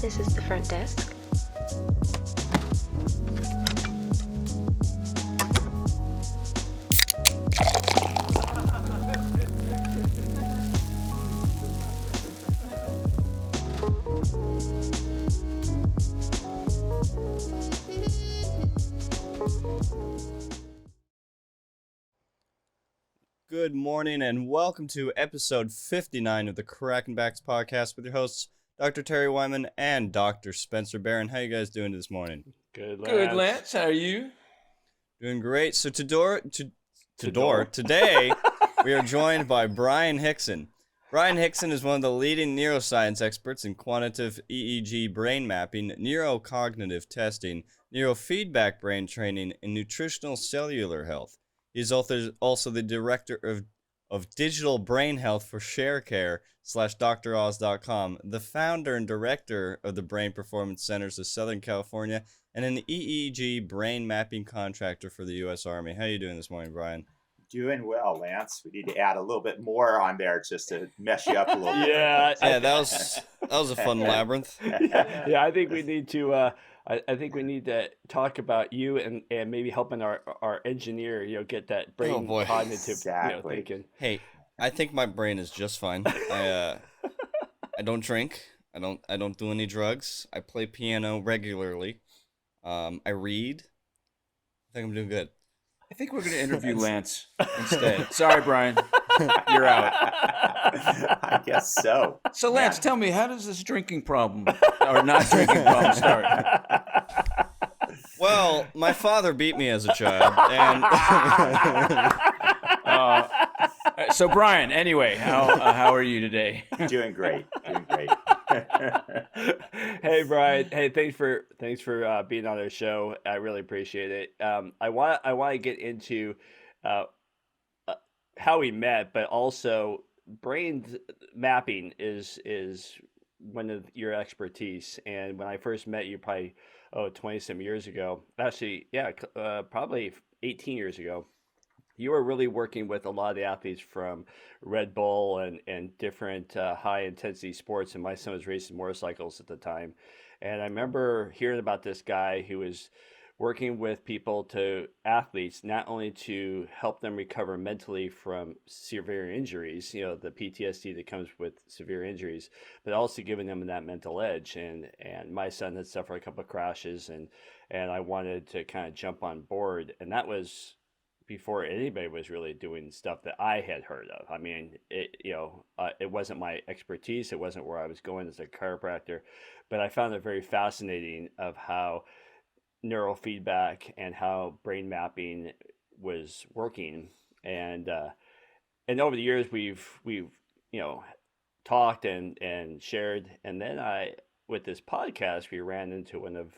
This is the front desk. Good morning and welcome to episode 59 of the Cracking Backs podcast with your hosts, Dr. Terry Wyman and Dr. Spencer Barron. How you guys doing this morning? Good, Lance. How are you? Doing great. So today we are joined by Bryan Hixson. Bryan Hixson is one of the leading neuroscience experts in quantitative EEG brain mapping, neurocognitive testing, neurofeedback brain training, and nutritional cellular health. He's also the director of digital brain health for Sharecare /DrOz.com, the founder and director of the Brain Performance Centers of Southern California, and an EEG brain mapping contractor for the U.S. Army. How are you doing this morning, Bryan? Doing well, Lance. We need to add a little bit more on there just to mess you up a little bit. Yeah, that was a fun labyrinth. Yeah, I think we need to. I think we need to talk about you and maybe helping our engineer, get that brain cognitive exactly. Thinking. Hey, I think my brain is just fine. I don't drink. I don't do any drugs. I play piano regularly. I read. I think I'm doing good. I think we're going to interview Lance instead. Sorry, Bryan. You're out. I guess so. So, Lance, tell me, how does this drinking problem or not drinking problem start? Well, my father beat me as a child, and so Bryan, anyway, how are you today? Doing great. Hey, Bryan. Hey, thanks for being on our show. I really appreciate it. I want to get into how we met, but also brain mapping is one of your expertise. And when I first met you, probably 20-some years ago, actually, probably 18 years ago, you were really working with a lot of the athletes from Red Bull and different high-intensity sports, and my son was racing motorcycles at the time. And I remember hearing about this guy who was working with athletes, not only to help them recover mentally from severe injuries, the PTSD that comes with severe injuries, but also giving them that mental edge. And my son had suffered a couple of crashes, and I wanted to kind of jump on board. And that was before anybody was really doing stuff that I had heard of. I mean, it wasn't my expertise. It wasn't where I was going as a chiropractor, but I found it very fascinating of how neurofeedback and how brain mapping was working. And over the years, we've talked and shared. And then with this podcast, we ran into one of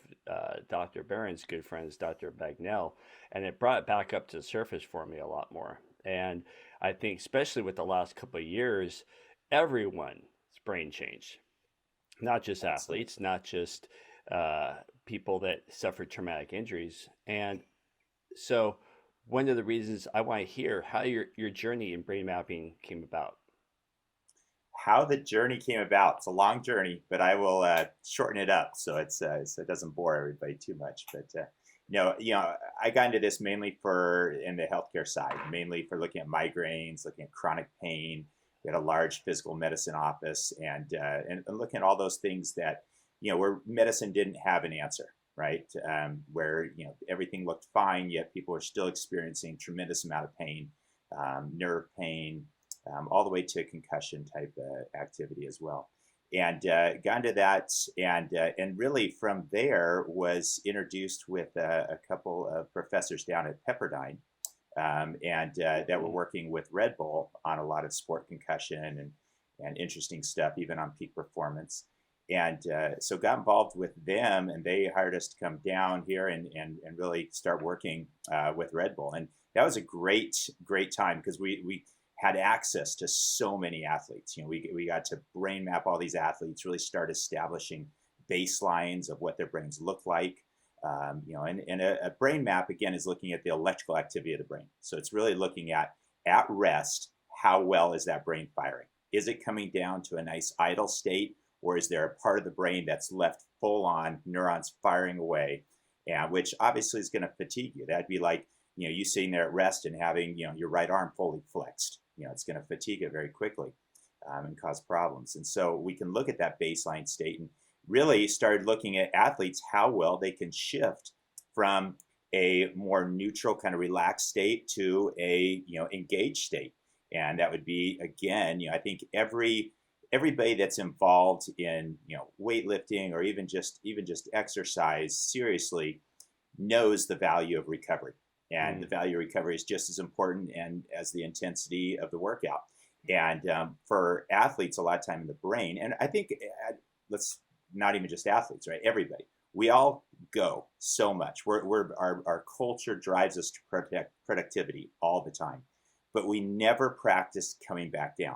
Dr. Barron's good friends, Dr. Bagnell, and it brought it back up to the surface for me a lot more. And I think especially with the last couple of years, everyone's brain changed, not just athletes, not just people that suffered traumatic injuries. And so one of the reasons I want to hear how your journey in brain mapping came about. How the journey came about. It's a long journey, but I will shorten it up so it doesn't bore everybody too much. But I got into this mainly in the healthcare side, mainly for looking at migraines, looking at chronic pain. We had a large physical medicine office, and looking at all those things that where medicine didn't have an answer, right? Where everything looked fine, yet people were still experiencing tremendous amount of pain, nerve pain. All the way to concussion type activity as well. And got into that, and really from there was introduced with a couple of professors down at Pepperdine, that were working with Red Bull on a lot of sport concussion and interesting stuff, even on peak performance. And so got involved with them, and they hired us to come down here and really start working with Red Bull. And that was a great time because we had access to so many athletes. We got to brain map all these athletes, really start establishing baselines of what their brains look like. And a brain map, again, is looking at the electrical activity of the brain. So it's really looking at rest, how well is that brain firing? Is it coming down to a nice idle state, or is there a part of the brain that's left full on neurons firing away, and which obviously is going to fatigue you. That'd be like, you sitting there at rest and having, your right arm fully flexed. It's going to fatigue it very quickly and cause problems. And so we can look at that baseline state and really started looking at athletes, how well they can shift from a more neutral kind of relaxed state to a, engaged state. And that would be, again, I think everybody that's involved in, weightlifting or even just exercise seriously knows the value of recovery. And the value of recovery is just as important as the intensity of the workout. And for athletes, a lot of time in the brain, and I think let's not even just athletes, right? Everybody, we all go so much. Our culture drives us to protect productivity all the time, but we never practice coming back down.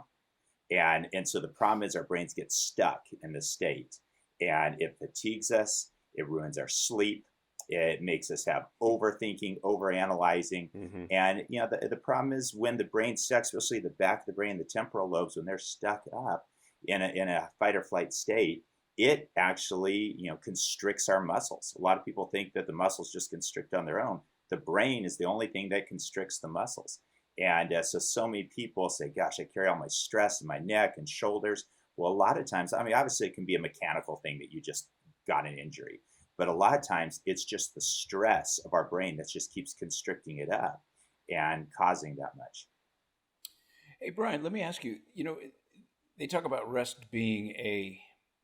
And so the problem is our brains get stuck in this state, and it fatigues us. It ruins our sleep. It makes us have overthinking, overanalyzing. And, the problem is when the brain's stuck, especially the back of the brain, the temporal lobes, when they're stuck up in a fight or flight state, it actually, constricts our muscles. A lot of people think that the muscles just constrict on their own. The brain is the only thing that constricts the muscles. And so many people say, gosh, I carry all my stress in my neck and shoulders. Well, a lot of times, obviously it can be a mechanical thing that you just got an injury. But a lot of times it's just the stress of our brain that just keeps constricting it up and causing that much. Hey, Bryan, let me ask you, they talk about rest being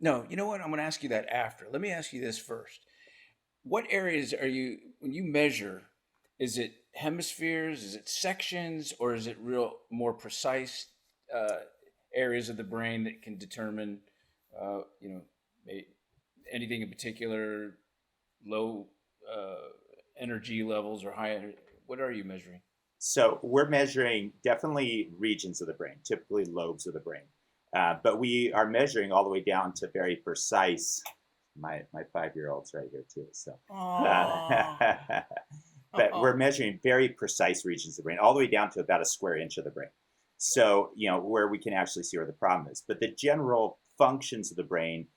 no, you know what? I'm going to ask you that after. Let me ask you this first. What areas when you measure, is it hemispheres, is it sections, or is it more precise areas of the brain that can determine, anything in particular, low energy levels or high energy? What are you measuring? So we're measuring definitely regions of the brain, typically lobes of the brain. But we are measuring all the way down to very precise. My 5-year-old's right here too. So, but we're measuring very precise regions of the brain, all the way down to about a square inch of the brain. So, where we can actually see where the problem is. But the general functions of the brain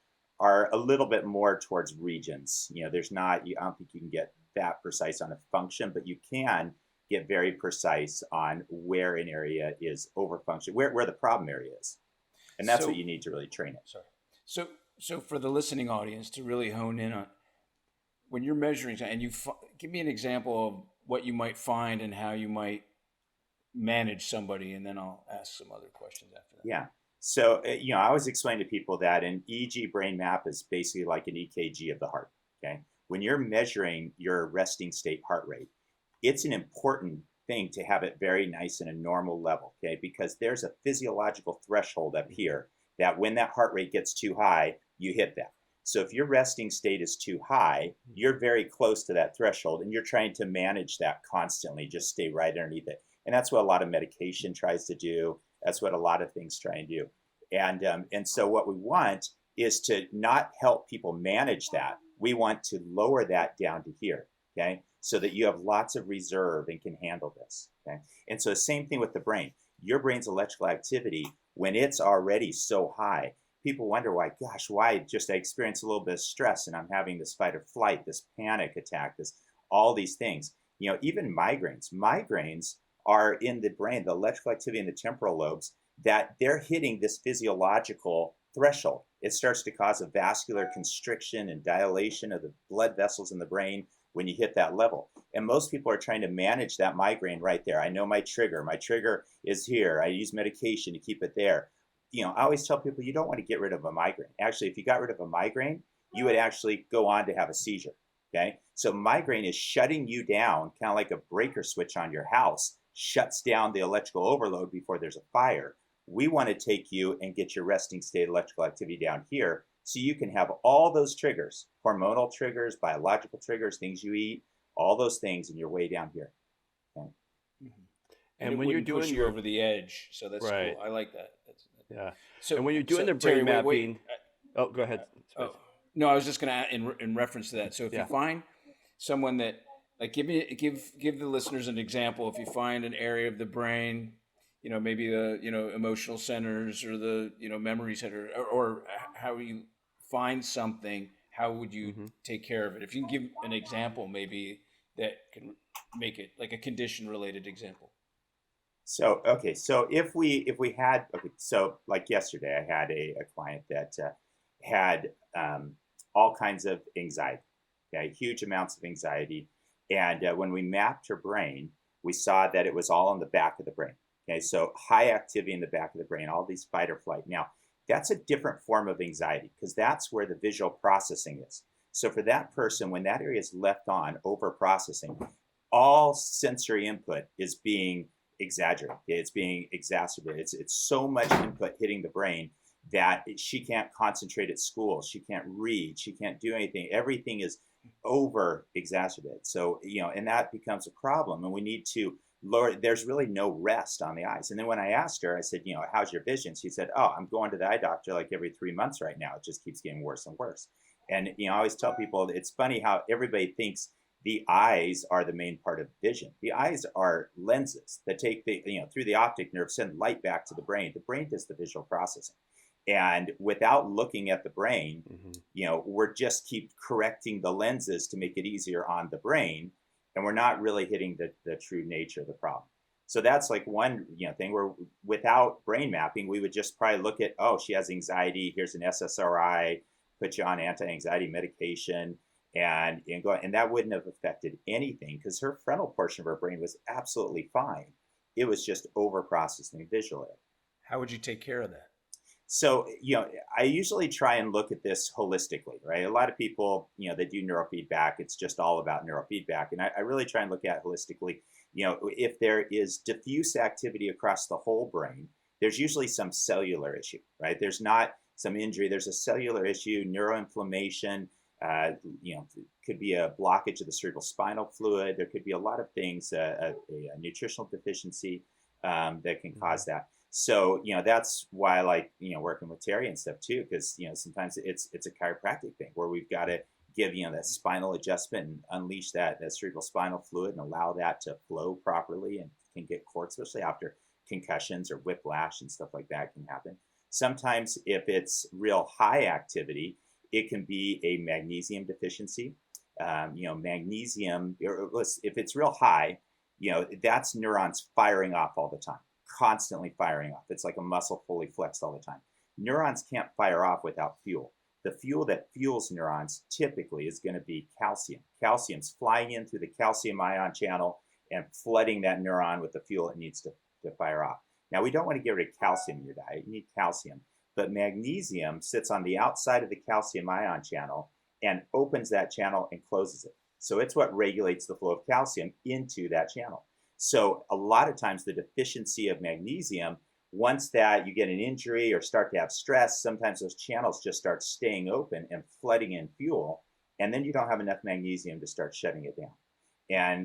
are a little bit more towards regions. There's not, I don't think you can get that precise on a function, but you can get very precise on where an area is overfunction, where the problem area is. And that's what you need to really train it. Sorry. So for the listening audience to really hone in on, when you're measuring, and give me an example of what you might find and how you might manage somebody, and then I'll ask some other questions after that. Yeah. So, I always explain to people that an EEG brain map is basically like an EKG of the heart, okay? When you're measuring your resting state heart rate, it's an important thing to have it very nice in a normal level, okay? Because there's a physiological threshold up here that when that heart rate gets too high, you hit that. So if your resting state is too high, you're very close to that threshold, and you're trying to manage that constantly, just stay right underneath it. And that's what a lot of medication tries to do. That's what a lot of things try and do. And so what we want is to not help people manage that. We want to lower that down to here, okay? So that you have lots of reserve and can handle this, okay? And so the same thing with the brain. Your brain's electrical activity, when it's already so high, people wonder why I experience a little bit of stress and I'm having this fight or flight, this panic attack, all these things. Even migraines are in the brain, the electrical activity in the temporal lobes, that they're hitting this physiological threshold. It starts to cause a vascular constriction and dilation of the blood vessels in the brain when you hit that level. And most people are trying to manage that migraine right there. I know my trigger is here. I use medication to keep it there. I always tell people you don't want to get rid of a migraine. Actually, if you got rid of a migraine, you would actually go on to have a seizure, okay? So migraine is shutting you down, kind of like a breaker switch on your house, shuts down the electrical overload before there's a fire. We want to take you and get your resting state electrical activity down here so you can have all those triggers, hormonal triggers, biological triggers, things you eat, all those things, and you're way down here. Okay? And when you're doing your over the edge, so that's right. Cool. I like that. Yeah. So and when you're doing the brain Terry, mapping, oh, go ahead. No, I was just going to add in reference to that. So if you find someone that, like, give the listeners an example. If you find an area of the brain, maybe the, emotional centers or the, memory center, or how you find something, how would you Mm-hmm. take care of it? If you can give an example, maybe that can make it like a condition related example. So okay, so if we had okay, so like yesterday, I had a client that had all kinds of anxiety, okay, huge amounts of anxiety, and when we mapped her brain, we saw that it was all in the back of the brain. Okay, so high activity in the back of the brain, all these fight or flight. Now that's a different form of anxiety because that's where the visual processing is. So for that person, when that area is left on over processing, all sensory input is being exaggerated. It's being exacerbated. It's so much input hitting the brain that she can't concentrate at school. She can't read. She can't do anything. Everything is over exacerbated. So, and that becomes a problem. And we need to lower, there's really no rest on the eyes. And then when I asked her, I said, how's your vision? She said, oh, I'm going to the eye doctor like every 3 months right now. It just keeps getting worse and worse. And, I always tell people it's funny how everybody thinks the eyes are the main part of vision. The eyes are lenses that take through the optic nerve, send light back to the brain. The brain does the visual processing. And without looking at the brain, we're just keep correcting the lenses to make it easier on the brain. And we're not really hitting the true nature of the problem. So that's like one thing where without brain mapping, we would just probably look at, oh, she has anxiety. Here's an SSRI, put you on anti-anxiety medication. And that wouldn't have affected anything because her frontal portion of her brain was absolutely fine. It was just over processing visually. How would you take care of that? So, I usually try and look at this holistically, right? A lot of people, they do neurofeedback. It's just all about neurofeedback. And I really try and look at it holistically. If there is diffuse activity across the whole brain, there's usually some cellular issue, right? There's not some injury. There's a cellular issue, neuroinflammation. Could be a blockage of the cerebral spinal fluid. There could be a lot of things, a nutritional deficiency that can cause that. So, that's why I like, working with Terry and stuff too, because, sometimes it's a chiropractic thing where we've got to give, that spinal adjustment and unleash that cerebral spinal fluid and allow that to flow properly and can get caught, especially after concussions or whiplash and stuff like that can happen. Sometimes if it's real high activity, it can be a magnesium deficiency. Magnesium, if it's real high, that's neurons firing off all the time, constantly firing off. It's like a muscle fully flexed all the time. Neurons can't fire off without fuel. The fuel that fuels neurons typically is going to be calcium. Calcium's flying in through the calcium ion channel and flooding that neuron with the fuel it needs to fire off. Now, we don't want to get rid of calcium in your diet. You need calcium. But magnesium sits on the outside of the calcium ion channel and opens that channel and closes it. So it's what regulates the flow of calcium into that channel. So a lot of times the deficiency of magnesium, once that you get an injury or start to have stress, sometimes those channels just start staying open and flooding in fuel. And then you don't have enough magnesium to start shutting it down.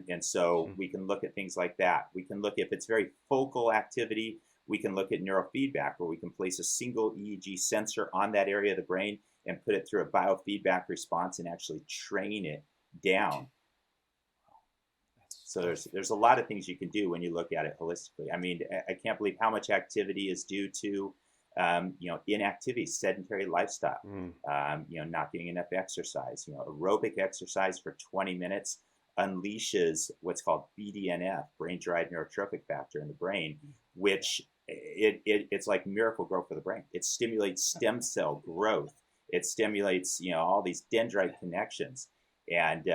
And so we can look at things like that. We can look if it's very focal activity. We can look at neurofeedback where we can place a single EEG sensor on that area of the brain and put it through a biofeedback response and actually train it down. So there's a lot of things you can do when you look at it holistically. I mean, I can't believe how much activity is due to, inactivity, sedentary lifestyle, not getting enough exercise. Aerobic exercise for 20 minutes unleashes what's called BDNF, brain-derived neurotrophic factor in the brain, which it's like miracle growth for the brain. It stimulates stem cell growth. It stimulates, all these dendrite connections. And,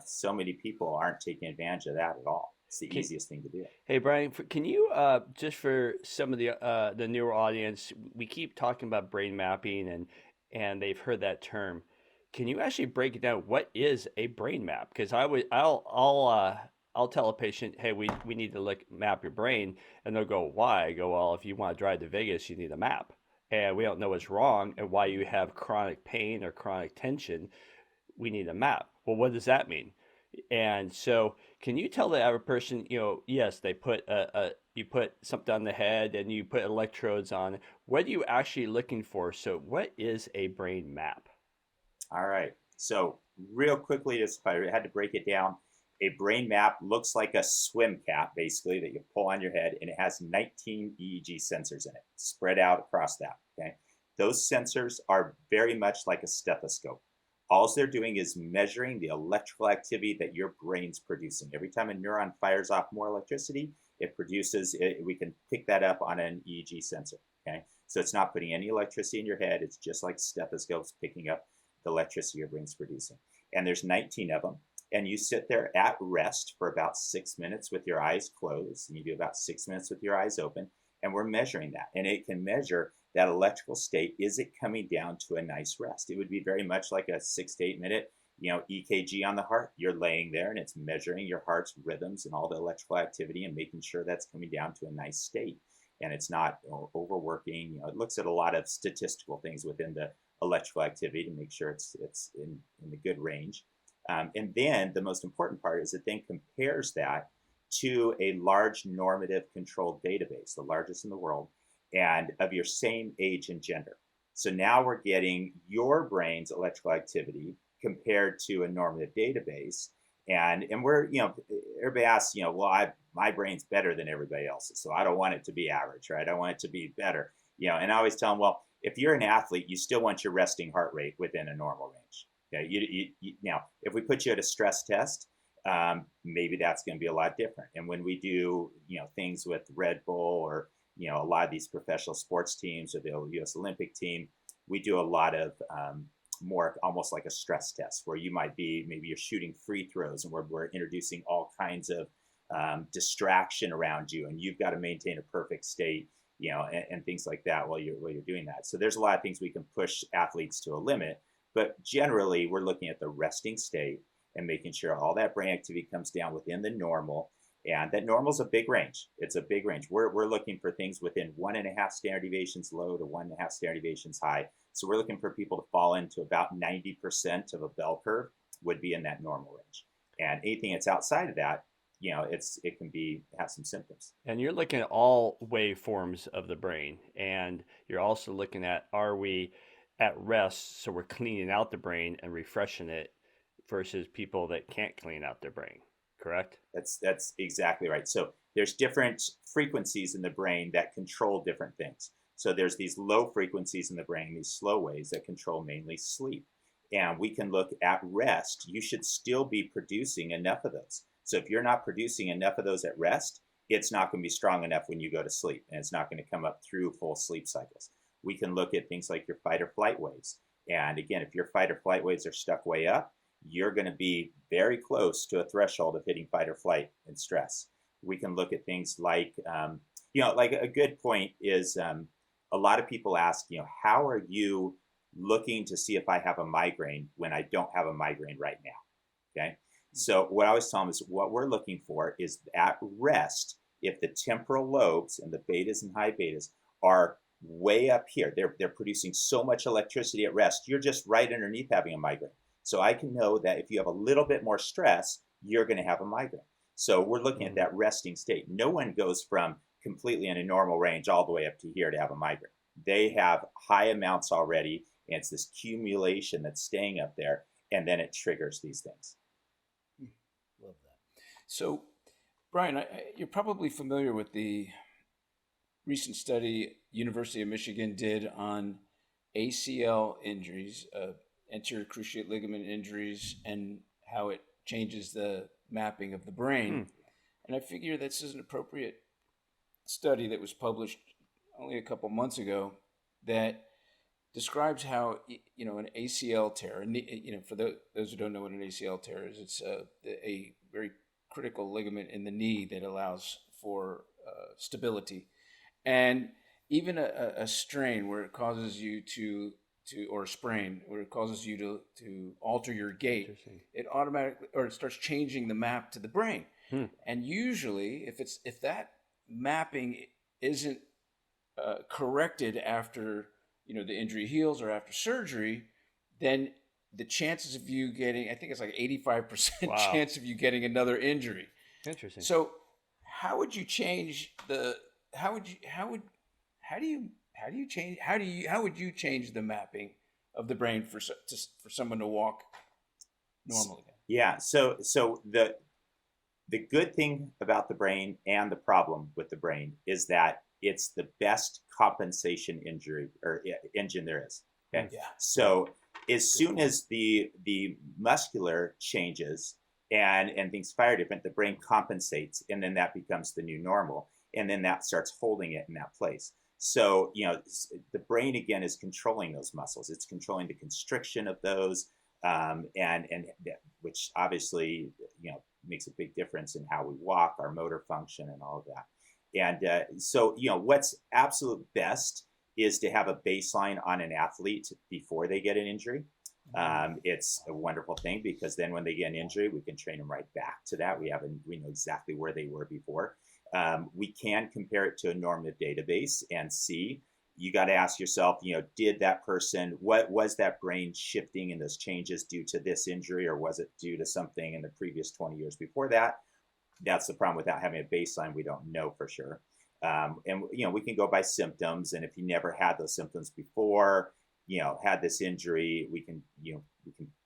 so many people aren't taking advantage of that at all. It's the easiest thing to do. Hey, Bryan, can you, just for some of the newer audience, we keep talking about brain mapping and they've heard that term. Can you actually break it down? What is a brain map? Because I'll tell a patient, hey, we need to map your brain, and they'll go, why? I go, well, if you want to drive to Vegas, you need a map, and we don't know what's wrong and why you have chronic pain or chronic tension. We need a map. Well, what does that mean? And so, can you tell the average person, yes, they put you put something on the head and you put electrodes on. What are you actually looking for? So, what is a brain map? All right. So real quickly, if I had to break it down, A brain map looks like a swim cap, basically, that you pull on your head, and it has 19 EEG sensors in it, spread out across that. Okay, those sensors are very much like a stethoscope. All they're doing is measuring the electrical activity that your brain's producing. Every time a neuron fires off more electricity, it produces. We can pick that up on an EEG sensor. Okay, so it's not putting any electricity in your head. It's just like stethoscopes picking up the electricity your brain's producing. And there's 19 of them. And you sit there at rest for about 6 minutes with your eyes closed, and you do about 6 minutes with your eyes open, and we're measuring that. And it can measure that electrical state. Is it coming down to a nice rest? It would be very much like a 6 to 8 minute, EKG on the heart. You're laying there and it's measuring your heart's rhythms and all the electrical activity and making sure that's coming down to a nice state. And it's not overworking. It looks at a lot of statistical things within the electrical activity to make sure it's in the good range. And then the most important part is it then compares that to a large normative controlled database, the largest in the world, and of your same age and gender. So now we're getting your brain's electrical activity compared to a normative database. And we're, everybody asks, my brain's better than everybody else's, so I don't want it to be average, right? I want it to be better, and I always tell them, well, if you're an athlete, you still want your resting heart rate within a normal range. Okay, now, if we put you at a stress test, maybe that's going to be a lot different. And when we do, things with Red Bull or, a lot of these professional sports teams or the U.S. Olympic team, we do a lot of more almost like a stress test where you might be, maybe you're shooting free throws and we're introducing all kinds of distraction around you, and you've got to maintain a perfect state, and things like that while you're doing that. So there's a lot of things we can push athletes to a limit. But generally, we're looking at the resting state and making sure all that brain activity comes down within the normal. And that normal is a big range. It's a big range. We're looking for things within 1.5 standard deviations low to 1.5 standard deviations high. So we're looking for people to fall into about 90% of a bell curve would be in that normal range. And anything that's outside of that, it can have some symptoms. And you're looking at all waveforms of the brain, and you're also looking at, are we at rest, so we're cleaning out the brain and refreshing it, versus people that can't clean out their brain, correct? That's exactly right. So there's different frequencies in the brain that control different things. So there's these low frequencies in the brain, these slow waves that control mainly sleep. And we can look at rest. You should still be producing enough of those. So if you're not producing enough of those at rest, it's not going to be strong enough when you go to sleep, and it's not going to come up through full sleep cycles. We can look at things like your fight or flight waves. And again, if your fight or flight waves are stuck way up, you're going to be very close to a threshold of hitting fight or flight and stress. We can look at things like, like a good point is a lot of people ask, how are you looking to see if I have a migraine when I don't have a migraine right now? Okay. So what I always tell them is what we're looking for is at rest, if the temporal lobes and the betas and high betas are way up here, they're producing so much electricity at rest, you're just right underneath having a migraine. So I can know that if you have a little bit more stress, you're going to have a migraine. So we're looking at that resting state. No one goes from completely in a normal range all the way up to here to have a migraine. They have high amounts already, and it's this accumulation that's staying up there, and then it triggers these things. Love that. So, Bryan, you're probably familiar with the recent study University of Michigan did on ACL injuries, anterior cruciate ligament injuries, and how it changes the mapping of the brain. And I figure this is an appropriate study that was published only a couple months ago that describes how, an ACL tear, and, for those who don't know what an ACL tear is, it's a very critical ligament in the knee that allows for stability. And even a strain where it causes you or a sprain where it causes you to alter your gait, it automatically, or it starts changing the map to the brain. And usually if that mapping isn't corrected after the injury heals or after surgery, then the chances of you getting, I think it's like 85% chance of you getting another injury. Interesting. So how would you change how would you change the mapping of the brain for someone to walk normally? Yeah. So The good thing about the brain and the problem with the brain is that it's the best compensation injury or engine there is. Okay, Yeah. so as Good soon point. as the muscular changes and things fire different, the brain compensates, and then that becomes the new normal, and then that starts holding it in that place. So the brain again is controlling those muscles. It's controlling the constriction of those, and which obviously makes a big difference in how we walk, our motor function, and all of that. And so what's absolute best is to have a baseline on an athlete before they get an injury. It's a wonderful thing because then when they get an injury, we can train them right back to that. We know exactly where they were before. We can compare it to a normative database and see. You got to ask yourself, did that person, what was that brain shifting in those changes due to this injury, or was it due to something in the previous 20 years before that? That's the problem without having a baseline. We don't know for sure. And we can go by symptoms, and if you never had those symptoms before, had this injury, we can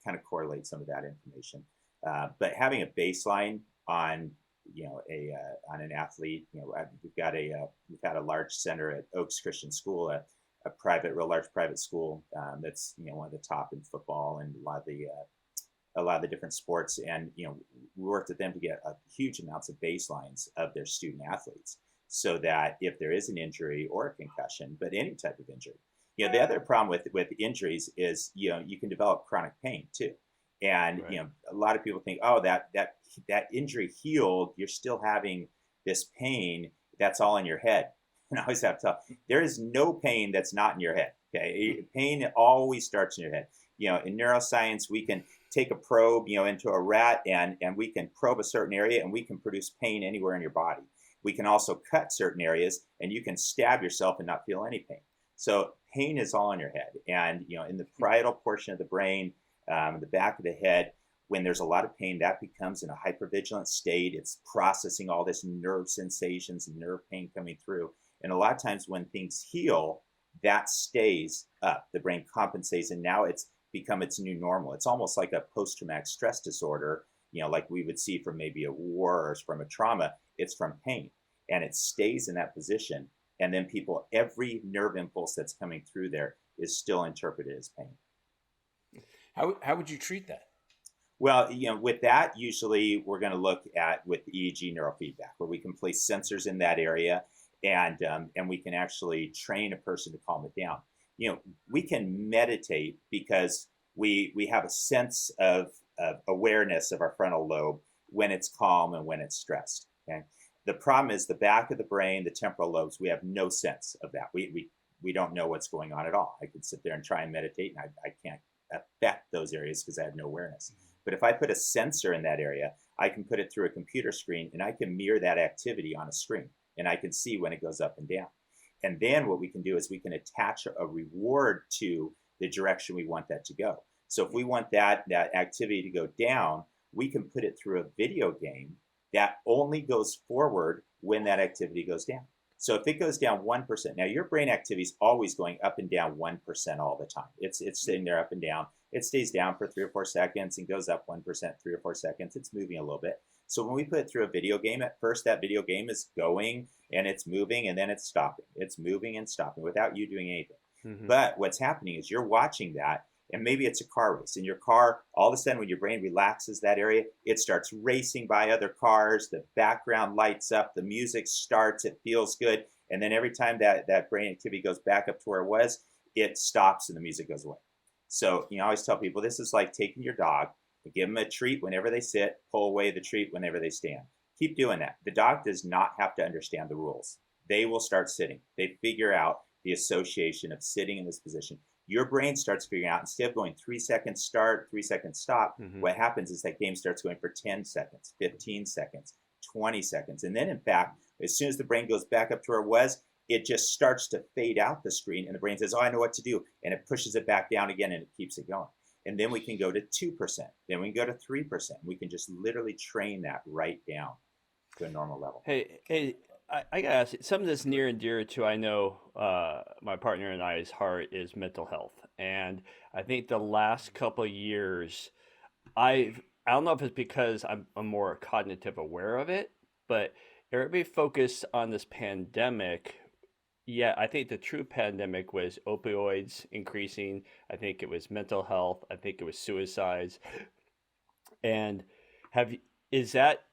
kind of correlate some of that information. But having a baseline on on an athlete, we've had a large center at Oaks Christian School, a real large private school that's one of the top in football and a lot of the different sports, and we worked with them to get huge amounts of baselines of their student athletes, so that if there is an injury or a concussion, but any type of injury, the other problem with injuries is you can develop chronic pain too, and Right. A lot of people think, oh, that injury healed, you're still having this pain, that's all in your head. And I always have to tell, there is no pain that's not in your head. Okay, pain always starts in your head. In neuroscience, we can take a probe, into a rat, and we can probe a certain area, and we can produce pain anywhere in your body. We can also cut certain areas, and you can stab yourself and not feel any pain. So pain is all in your head, and in the parietal portion of the brain, the back of the head, when there's a lot of pain, that becomes in a hypervigilant state. It's processing all this nerve sensations and nerve pain coming through, and a lot of times when things heal, that stays up. The brain compensates, and now it's become its new normal. It's almost like a post-traumatic stress disorder, like we would see from maybe a war or from a trauma. It's from pain, and it stays in that position. And then every nerve impulse that's coming through there is still interpreted as pain. How would you treat that? Well, with that, usually we're going to look at with EEG neurofeedback, where we can place sensors in that area, and we can actually train a person to calm it down. We can meditate because we have a sense of awareness of our frontal lobe when it's calm and when it's stressed. Okay. The problem is the back of the brain, the temporal lobes, we have no sense of that. We don't know what's going on at all. I could sit there and try and meditate, and I can't affect those areas because I have no awareness. But if I put a sensor in that area, I can put it through a computer screen, and I can mirror that activity on a screen, and I can see when it goes up and down. And then what we can do is we can attach a reward to the direction we want that to go. So if we want that activity to go down, we can put it through a video game that only goes forward when that activity goes down. So if it goes down 1%, now your brain activity is always going up and down 1% all the time. It's sitting there up and down. It stays down for 3 or 4 seconds and goes up 1%, 3 or 4 seconds. It's moving a little bit. So when we put it through a video game, at first that video game is going and it's moving, and then it's stopping. It's moving and stopping without you doing anything. Mm-hmm. But what's happening is you're watching that, and maybe it's a car race. In your car, all of a sudden when your brain relaxes that area, it starts racing by other cars, the background lights up, the music starts, it feels good. And then every time that brain activity goes back up to where it was, it stops and the music goes away. So I always tell people, this is like taking your dog, give them a treat whenever they sit, pull away the treat whenever they stand. Keep doing that. The dog does not have to understand the rules. They will start sitting. They figure out the association of sitting in this position. Your brain starts figuring out, instead of going 3 seconds start, 3 seconds stop, what happens is that game starts going for 10 seconds, 15 seconds, 20 seconds. And then in fact, as soon as the brain goes back up to where it was, it just starts to fade out the screen, and the brain says, oh, I know what to do. And it pushes it back down again, and it keeps it going. And then we can go to 2%. Then we can go to 3%. We can just literally train that right down to a normal level. Hey, I gotta ask you, something that's near and dear to, I know, my partner and I's heart is mental health. And I think the last couple of years, I've I don't know if it's because I'm more cognitive aware of it, but everybody focused on this pandemic. Yeah, I think the true pandemic was opioids increasing. I think it was mental health. I think it was suicides. And have you-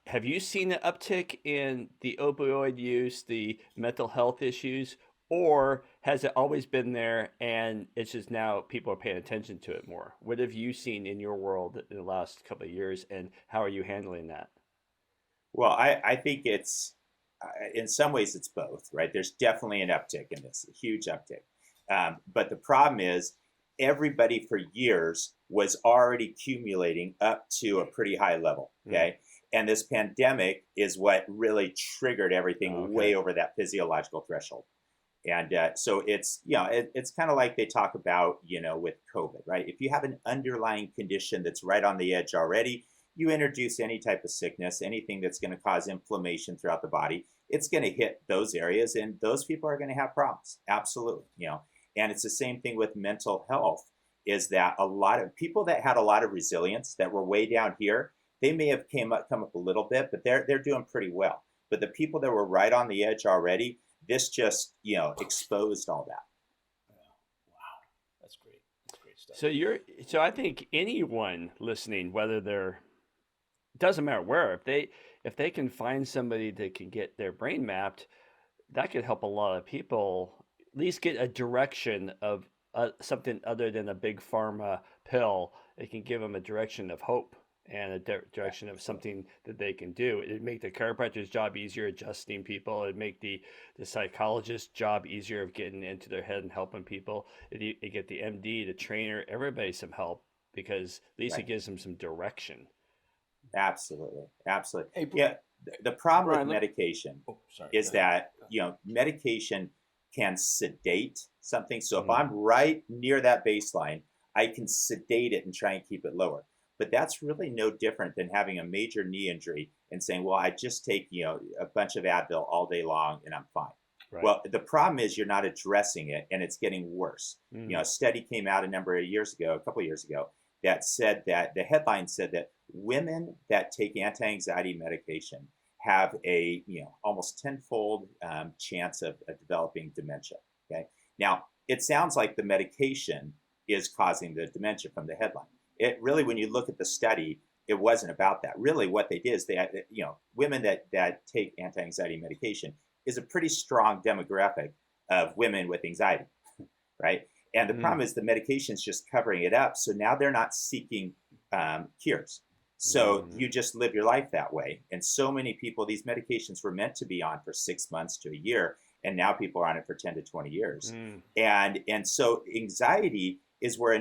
have you seen an uptick in the opioid use, the mental health issues, or has it always been there and it's just now people are paying attention to it more? What have you seen in your world in the last couple of years, and how are you handling that? Well, I think it's in some ways it's both, right? There's definitely an uptick in this, a huge uptick. But the problem is everybody for years was already accumulating up to a pretty high level, okay? And this pandemic is what really triggered everything way over that physiological threshold. And so it's, it's kind of like they talk about, with COVID, right? If you have an underlying condition that's right on the edge already, you introduce any type of sickness, anything that's going to cause inflammation throughout the body, it's going to hit those areas, and those people are going to have problems. Absolutely. And it's the same thing with mental health, is that a lot of people that had a lot of resilience that were way down here, they may have come up a little bit, but they're doing pretty well. But the people that were right on the edge already, this just, exposed all that. Wow, that's great. That's great stuff. So I think anyone listening, whether they're, doesn't matter where, if they can find somebody that can get their brain mapped, that could help a lot of people at least get a direction of something other than a big pharma pill. It can give them a direction of hope and a direction of something that they can do. It'd make the chiropractor's job easier adjusting people. It'd make the psychologist's job easier of getting into their head and helping people. It get the MD, the trainer, everybody some help, because at least it gives them some direction. Absolutely. Absolutely. Hey, Yeah. The problem Bryan, with medication sorry, is that, medication can sedate something. So if Mm. I'm right near that baseline, I can sedate it and try and keep it lower. But that's really no different than having a major knee injury and saying, well, I just take, a bunch of Advil all day long and I'm fine. Right. Well, the problem is you're not addressing it, and it's getting worse. A study came out a couple of years ago, that said that the headline said that women that take anti-anxiety medication have a almost tenfold chance of developing dementia. Okay, now it sounds like the medication is causing the dementia from the headline. It really, when you look at the study, it wasn't about that. Really, what they did is women that take anti-anxiety medication is a pretty strong demographic of women with anxiety, right? And the problem is the medication is just covering it up. So now they're not seeking cures. So you just live your life that way. And so many people, these medications were meant to be on for 6 months to a year, and now people are on it for 10 to 20 years. And so anxiety is where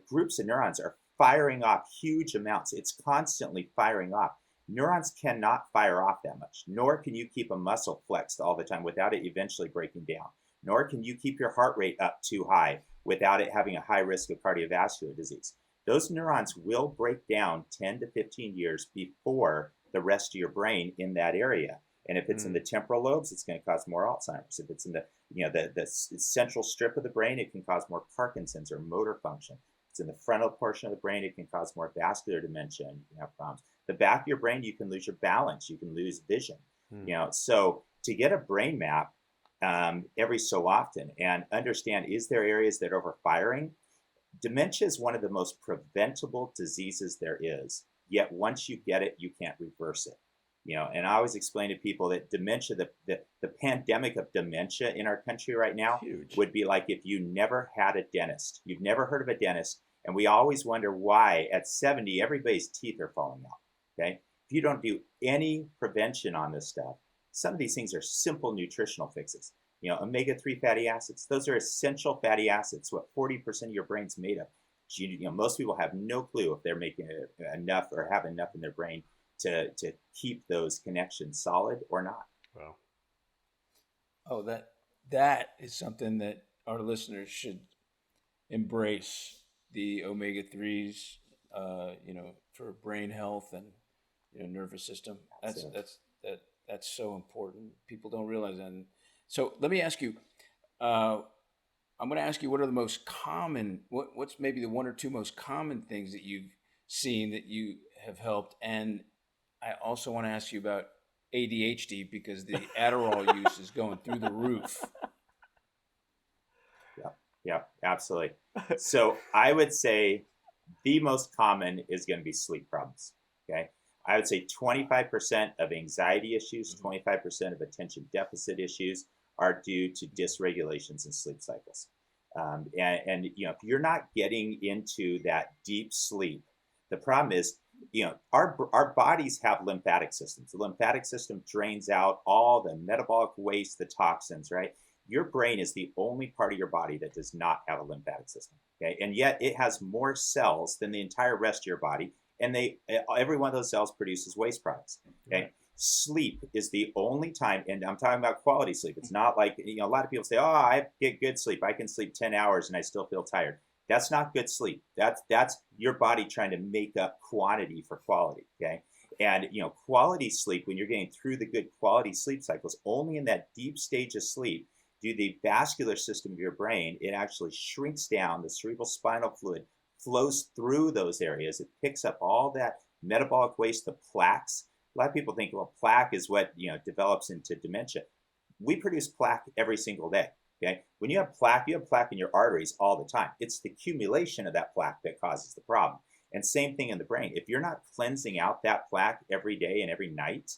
groups of neurons are firing off huge amounts. It's constantly firing off. Neurons cannot fire off that much, nor can you keep a muscle flexed all the time without it eventually breaking down. Nor can you keep your heart rate up too high without it having a high risk of cardiovascular disease. Those neurons will break down 10 to 15 years before the rest of your brain in that area. And if it's in the temporal lobes, it's going to cause more Alzheimer's. If it's in the central strip of the brain, it can cause more Parkinson's or motor function. If it's in the frontal portion of the brain, it can cause more vascular dementia, and you can have problems. The back of your brain, you can lose your balance, you can lose vision. So to get a brain map every so often and understand, is there areas that are overfiring? Dementia is one of the most preventable diseases there is. Yet once you get it, you can't reverse it. And I always explain to people that dementia, the pandemic of dementia in our country right now would be like if you never had a dentist. You've never heard of a dentist, and we always wonder why at 70 everybody's teeth are falling out. Okay, if you don't do any prevention on this stuff, some of these things are simple nutritional fixes. Omega-3 fatty acids, those are essential fatty acids, what 40% of your brain's made of. Most people have no clue if they're making enough or have enough in their brain to keep those connections solid or not. Wow. Oh, that is something that our listeners should embrace, the omega-3s, for brain health and nervous system. That's so important. People don't realize that. And so let me ask you. I'm going to ask you, what are the most common? What's maybe the one or two most common things that you've seen that you have helped. And I also want to ask you about ADHD, because the Adderall use is going through the roof. Yeah, absolutely. So I would say the most common is going to be sleep problems. Okay. I would say 25% of anxiety issues, 25% of attention deficit issues are due to dysregulations in sleep cycles. And if you're not getting into that deep sleep, the problem is, our bodies have lymphatic systems. The lymphatic system drains out all the metabolic waste, the toxins, right? Your brain is the only part of your body that does not have a lymphatic system. Okay. And yet it has more cells than the entire rest of your body. And every one of those cells produces waste products. Okay. Right. Sleep is the only time, and I'm talking about quality sleep. It's not like, a lot of people say, oh, I get good sleep. I can sleep 10 hours and I still feel tired. That's not good sleep. That's your body trying to make up quantity for quality. Okay. And, quality sleep, when you're getting through the good quality sleep cycles, only in that deep stage of sleep do the vascular system of your brain, it actually shrinks down, the cerebral spinal fluid flows through those areas. It picks up all that metabolic waste, the plaques. A lot of people think, well, plaque is what, develops into dementia. We produce plaque every single day. Okay. When you have plaque in your arteries all the time. It's the accumulation of that plaque that causes the problem. And same thing in the brain. If you're not cleansing out that plaque every day and every night,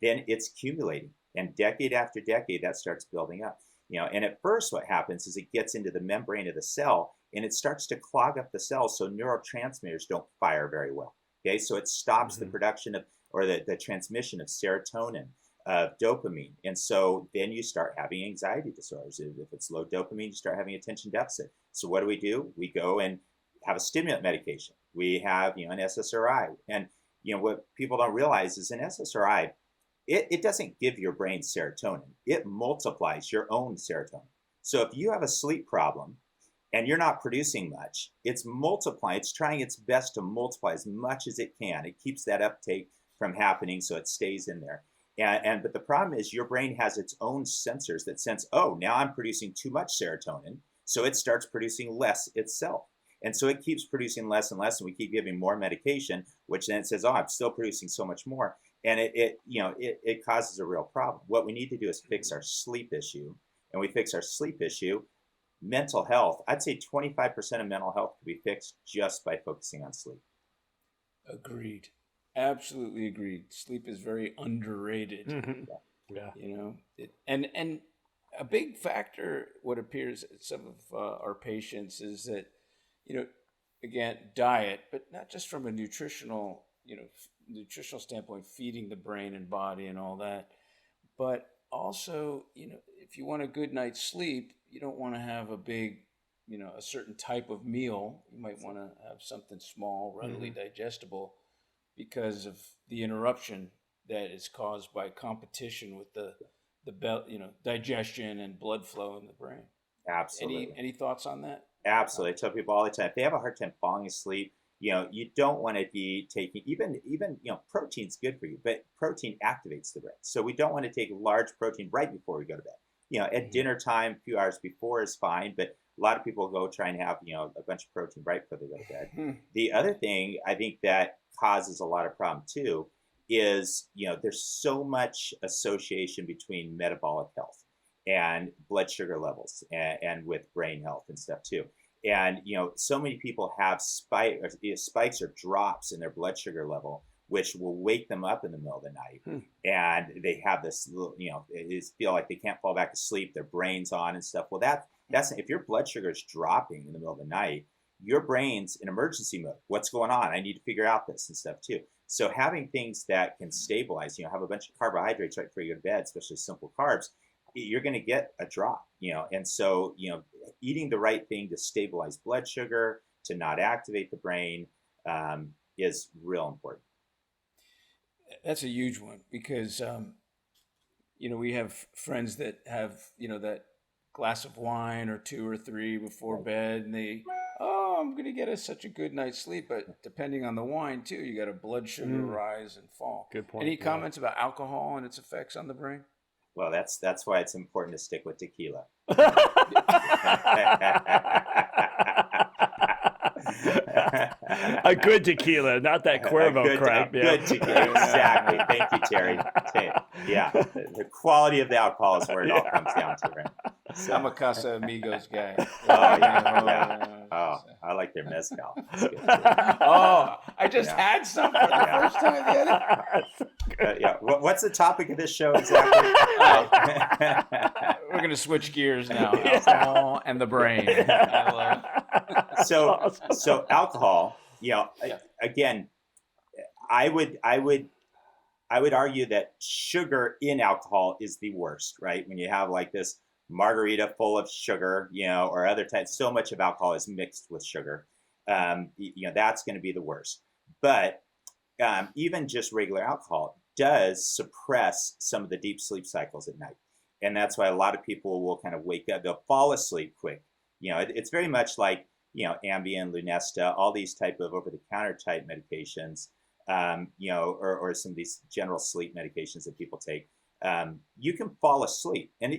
then it's accumulating. And decade after decade, that starts building up. And at first what happens is it gets into the membrane of the cell and it starts to clog up the cells, so neurotransmitters don't fire very well. Okay, so it stops the production of, or the transmission of serotonin, of dopamine. And so then you start having anxiety disorders. If it's low dopamine, you start having attention deficit. So what do? We go and have a stimulant medication. We have, an SSRI. And, what people don't realize is an SSRI, it doesn't give your brain serotonin. It multiplies your own serotonin. So if you have a sleep problem and you're not producing much, it's multiplying. It's trying its best to multiply as much as it can. It keeps that uptake from happening, so it stays in there. But the problem is your brain has its own sensors that sense, oh, now I'm producing too much serotonin. So it starts producing less itself. And so it keeps producing less and less, and we keep giving more medication, which then it says, oh, I'm still producing so much more. And it causes a real problem. What we need to do is fix our sleep issue. And we fix our sleep issue. Mental health, I'd say 25% of mental health can be fixed just by focusing on sleep. Agreed. Absolutely agreed. Sleep is very underrated. Yeah. And a big factor, what appears in some of our patients, is that, again, diet, but not just from a nutritional standpoint, feeding the brain and body and all that, but also, if you want a good night's sleep, you don't want to have a big, a certain type of meal. You might want to have something small, readily digestible, because of the interruption that is caused by competition with the digestion and blood flow in the brain. Absolutely. Any thoughts on that? Absolutely. I tell people all the time, if they have a hard time falling asleep, you don't want to be taking even protein's good for you, but protein activates the brain. So we don't want to take large protein right before we go to bed. At dinner time, a few hours before is fine, but a lot of people go try and have, a bunch of protein right before they go to bed. The other thing I think that causes a lot of problem too is, there's so much association between metabolic health and blood sugar levels and with brain health and stuff too. And, so many people have spikes or drops in their blood sugar level, which will wake them up in the middle of the night. And they have this little, they feel like they can't fall back to sleep. Their brain's on and stuff. Well, that's if your blood sugar is dropping in the middle of the night, your brain's in emergency mode. What's going on? I need to figure out this and stuff too. So having things that can stabilize, have a bunch of carbohydrates right before you go to bed, especially simple carbs, you're going to get a drop, and so, eating the right thing to stabilize blood sugar, to not activate the brain, is real important. That's a huge one because, we have friends that have, that glass of wine or 2 or 3 before bed, and I'm going to get such a good night's sleep. But depending on the wine too, you got a blood sugar rise and fall. Good point. Any comments about alcohol and its effects on the brain? Well, that's why it's important to stick with tequila. A good tequila, not that Cuervo crap. Good tequila, exactly. Thank you, Terry. Yeah, the quality of the alcohol is where it all comes down to, right? So, I'm a Casa Amigos guy. Oh, I like their mezcal. That's good. Oh, I just had some for the first time the other. Yeah. What's the topic of this show exactly? We're gonna switch gears now. Alcohol and the brain. I love it. So alcohol. Again, I would argue that sugar in alcohol is the worst, right? When you have like this margarita full of sugar, or other types, so much of alcohol is mixed with sugar. That's going to be the worst. But even just regular alcohol does suppress some of the deep sleep cycles at night. And that's why a lot of people will kind of wake up, they'll fall asleep quick. It's very much like, Ambien, Lunesta, all these type of over-the-counter type medications, or some of these general sleep medications that people take. You can fall asleep. And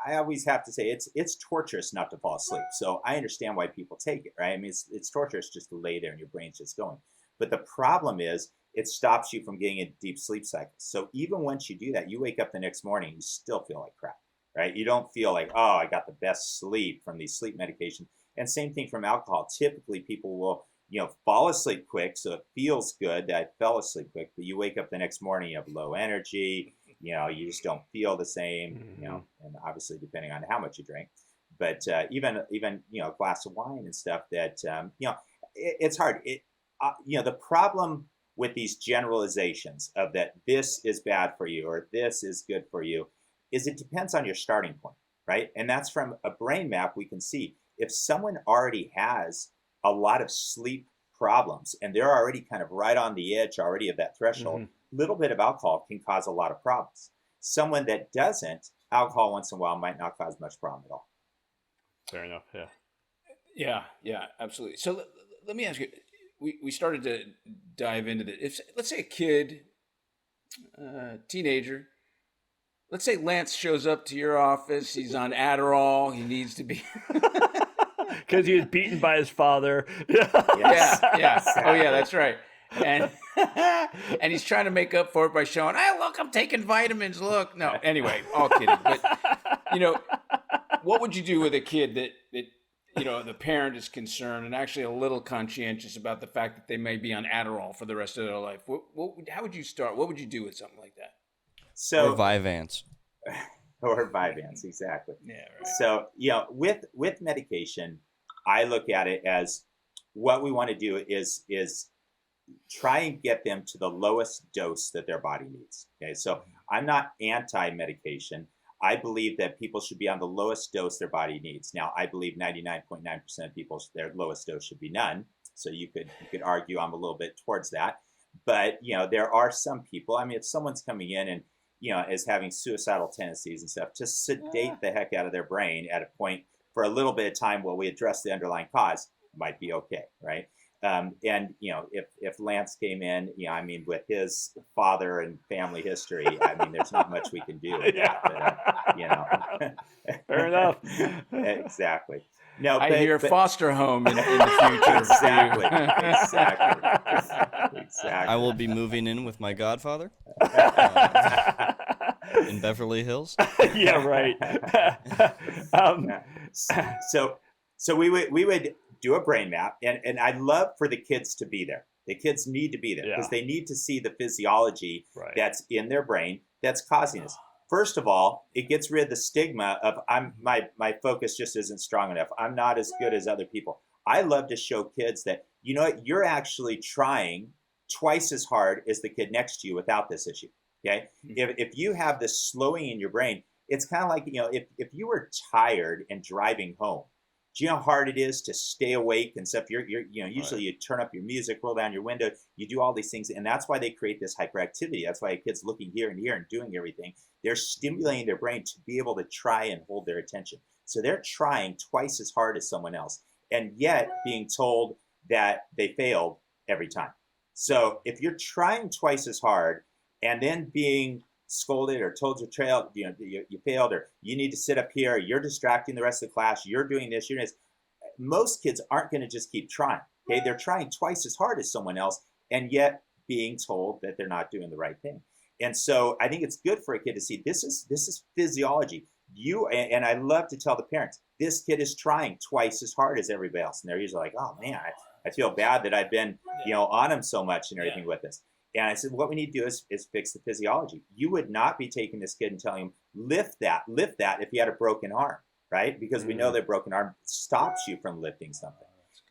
I always have to say it's torturous not to fall asleep. So I understand why people take it, right? I mean, it's torturous just to lay there and your brain's just going. But the problem is it stops you from getting a deep sleep cycle. So even once you do that, you wake up the next morning, you still feel like crap, right? You don't feel like, oh, I got the best sleep from these sleep medications. And same thing from alcohol. Typically people will, fall asleep quick. So it feels good that I fell asleep quick, but you wake up the next morning, you have low energy, you just don't feel the same, and obviously depending on how much you drink, but even a glass of wine and stuff that, it's hard. The problem with these generalizations of that this is bad for you or this is good for you is it depends on your starting point, right? And that's from a brain map we can see. If someone already has a lot of sleep problems and they're already kind of right on the edge already of that threshold, little bit of alcohol can cause a lot of problems. Someone that doesn't, alcohol once in a while might not cause much problem at all. Fair enough, yeah. Yeah, absolutely. So let me ask you, we started to dive into this. If, let's say a kid, teenager, let's say Lance shows up to your office, he's on Adderall, he needs to be... Because he was beaten by his father. Yeah. Oh, yeah, that's right. And he's trying to make up for it by showing, hey, look, I'm taking vitamins. Look. No, anyway, all kidding. But, what would you do with a kid that the parent is concerned and actually a little conscientious about the fact that they may be on Adderall for the rest of their life? How would you start? What would you do with something like that? Or Vyvanse. Or Vyvanse, exactly. Yeah, right. So, with medication, I look at it as what we want to do is try and get them to the lowest dose that their body needs. Okay, so I'm not anti-medication. I believe that people should be on the lowest dose their body needs. Now, I believe 99.9% of people, their lowest dose should be none. So you could argue I'm a little bit towards that. But, there are some people, I mean, if someone's coming in and, is having suicidal tendencies and stuff, to sedate the heck out of their brain at a point for a little bit of time while we address the underlying cause might be okay, right? And if Lance came in, with his father and family history, there's not much we can do with that. But, Fair enough. Exactly. No, I hear foster home in the future. Exactly. I will be moving in with my godfather in Beverly Hills. Yeah, right. So we would do a brain map, and I'd love for the kids to be there. The kids need to be there because they need to see the physiology that's in their brain that's causing this. First of all, it gets rid of the stigma of my focus just isn't strong enough. I'm not as good as other people. I love to show kids that, you're actually trying twice as hard as the kid next to you without this issue. Okay. If you have this slowing in your brain, it's kind of like, if you were tired and driving home, do you know how hard it is to stay awake and stuff? Usually you turn up your music, roll down your window, you do all these things. And that's why they create this hyperactivity. That's why a kid's looking here and here and doing everything. They're stimulating their brain to be able to try and hold their attention. So they're trying twice as hard as someone else, and yet being told that they failed every time. So if you're trying twice as hard and then being scolded or told you failed, or you need to sit up here, you're distracting the rest of the class, you're doing this, most kids aren't going to just keep trying. Okay, they're trying twice as hard as someone else, and yet being told that they're not doing the right thing. And so I think it's good for a kid to see this is physiology. And I love to tell the parents, this kid is trying twice as hard as everybody else, and they're usually like, oh man, I feel bad that I've been on him so much and everything with this. And I said, what we need to do is fix the physiology. You would not be taking this kid and telling him, lift that if he had a broken arm, right? Because we know that broken arm stops you from lifting something.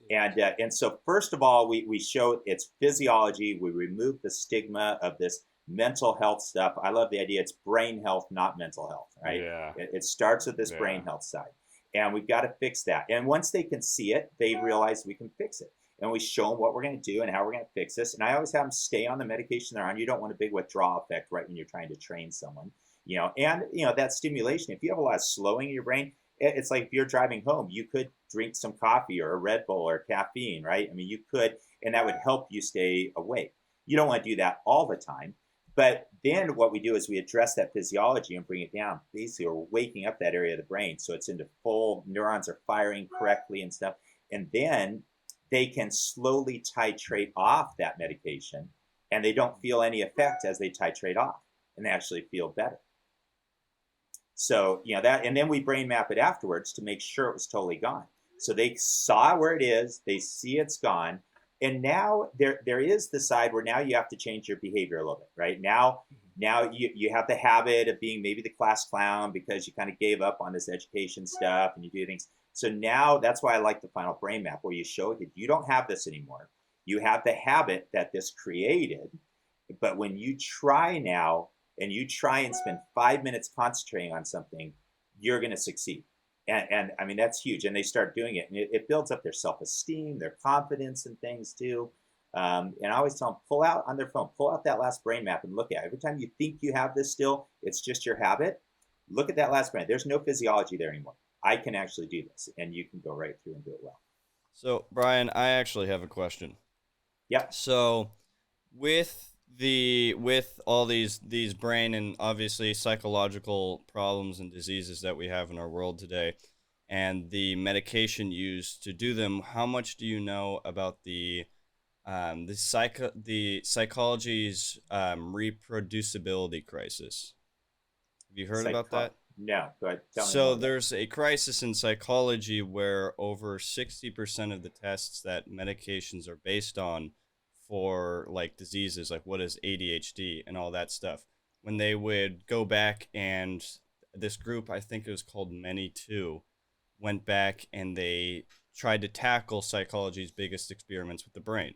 And so first of all, we show it's physiology. We remove the stigma of this mental health stuff. I love the idea it's brain health, not mental health, right? Yeah. It starts with this brain health side. And we've got to fix that. And once they can see it, they realize we can fix it. And we show them what we're going to do and how we're going to fix this. And I always have them stay on the medication they're on. You don't want a big withdrawal effect right when you're trying to train someone, and that stimulation, if you have a lot of slowing in your brain, it's like if you're driving home, you could drink some coffee or a Red Bull or caffeine, right? I mean, you could, and that would help you stay awake. You don't want to do that all the time. But then what we do is we address that physiology and bring it down. Basically, we're waking up that area of the brain. So it's into full, neurons are firing correctly and stuff. And then they can slowly titrate off that medication, and they don't feel any effect as they titrate off, and they actually feel better. So, that, and then we brain map it afterwards to make sure it was totally gone. So they saw where it is, they see it's gone. And now there is the side where now you have to change your behavior a little bit, right? Now you have the habit of being maybe the class clown because you kind of gave up on this education stuff and you do things. So now that's why I like the final brain map, where you show that you don't have this anymore. You have the habit that this created, but when you try now and you try and spend 5 minutes concentrating on something, you're going to succeed. And I mean, that's huge. And they start doing it, and it builds up their self-esteem, their confidence and things too. And I always tell them, pull out on their phone, pull out that last brain map and look at it. Every time you think you have this still, it's just your habit. Look at that last brain. There's no physiology there anymore. I can actually do this, and you can go right through and do it well. So, Bryan, I actually have a question. Yeah. So, with all these brain and obviously psychological problems and diseases that we have in our world today, and the medication used to do them, how much do you know about the psychology's reproducibility crisis? Have you heard about that? No, but tell me So more. there's a crisis in psychology where over 60% of the tests that medications are based on for like diseases, like what is ADHD and all that stuff, when they would go back, and this group, I think it was called Many2, went back and they tried to tackle psychology's biggest experiments with the brain.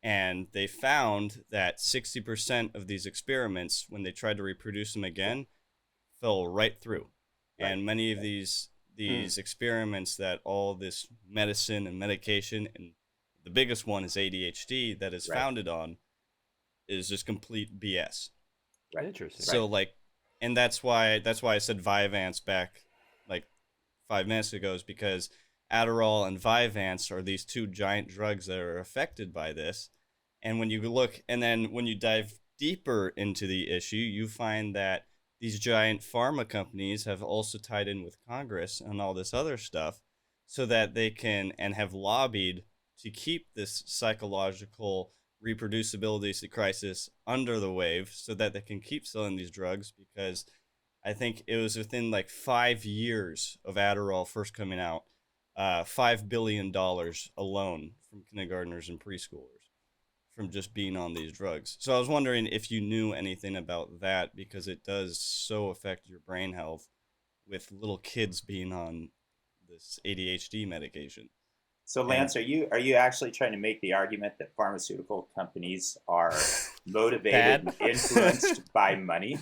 And they found that 60% of these experiments, when they tried to reproduce them again, fell right through. Right. And many of these experiments that all this medicine and medication, and the biggest one is ADHD, that is founded on, is just complete BS. Right. Interesting. So and that's why I said Vyvanse back like 5 minutes ago, is because Adderall and Vyvanse are these two giant drugs that are affected by this. And when you look, and then when you dive deeper into the issue, you find that these giant pharma companies have also tied in with Congress and all this other stuff, so that they can, and have lobbied to keep this psychological reproducibility crisis under the wave, so that they can keep selling these drugs. Because I think it was within like 5 years of Adderall first coming out, $5 billion alone from kindergartners and preschoolers from just being on these drugs. So I was wondering if you knew anything about that, because it does so affect your brain health with little kids being on this ADHD medication. So Lance, are you actually trying to make the argument that pharmaceutical companies are motivated and influenced by money?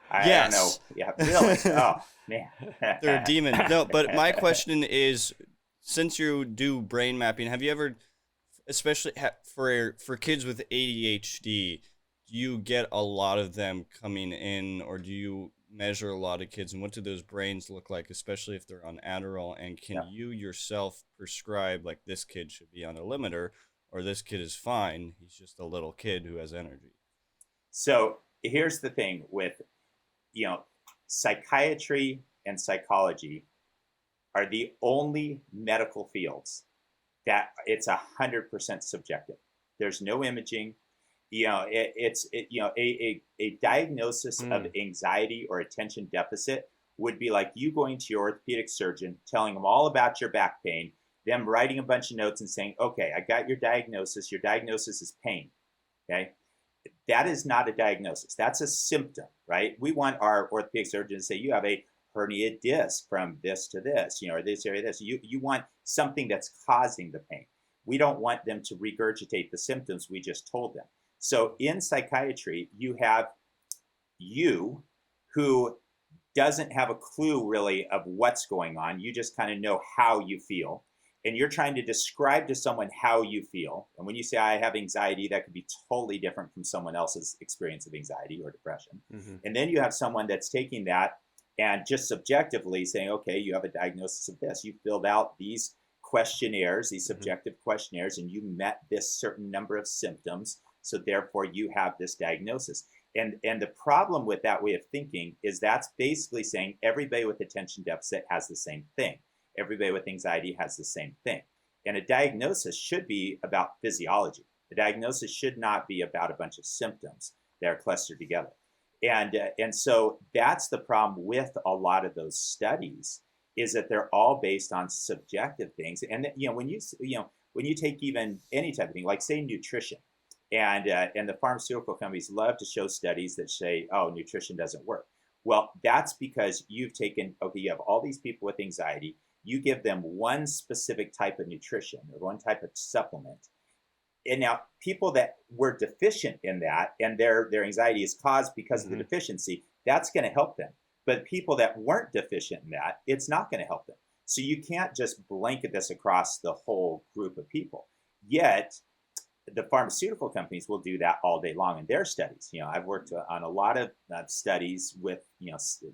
I don't know. Yeah, really? Oh, man. They're a demon. No, but my question is, since you do brain mapping, have you ever, especially for kids with ADHD, do you get a lot of them coming in, or do you measure a lot of kids, and what do those brains look like, especially if they're on Adderall? And can you yourself prescribe, like, this kid should be on a limiter, or this kid is fine, he's just a little kid who has energy? So here's the thing with, psychiatry and psychology are the only medical fields that it's 100% subjective. There's no imaging. A diagnosis of anxiety or attention deficit would be like you going to your orthopedic surgeon, telling them all about your back pain, them writing a bunch of notes and saying, okay, I got your diagnosis. Your diagnosis is pain. Okay. That is not a diagnosis. That's a symptom, right? We want our orthopedic surgeon to say, you have a herniated disc from this to this, or this area, this. You want something that's causing the pain. We don't want them to regurgitate the symptoms we just told them. So in psychiatry, you have you who doesn't have a clue really of what's going on. You just kind of know how you feel. And you're trying to describe to someone how you feel. And when you say, I have anxiety, that could be totally different from someone else's experience of anxiety or depression. Mm-hmm. And then you have someone that's taking that and just subjectively saying, okay, you have a diagnosis of this. You filled out these questionnaires, these subjective questionnaires, and you met this certain number of symptoms. So therefore, you have this diagnosis. And the problem with that way of thinking is that's basically saying everybody with attention deficit has the same thing. Everybody with anxiety has the same thing. And a diagnosis should be about physiology. The diagnosis should not be about a bunch of symptoms that are clustered together. And so that's the problem with a lot of those studies, is that they're all based on subjective things. And when you take even any type of thing, like say nutrition, and the pharmaceutical companies love to show studies that say, oh, nutrition doesn't work. Well, that's because you have all these people with anxiety. You give them one specific type of nutrition or one type of supplement. And now people that were deficient in that, and their anxiety is caused because of the deficiency, that's going to help them. But people that weren't deficient in that, it's not going to help them. So you can't just blanket this across the whole group of people. Yet the pharmaceutical companies will do that all day long in their studies. I've worked on a lot of studies with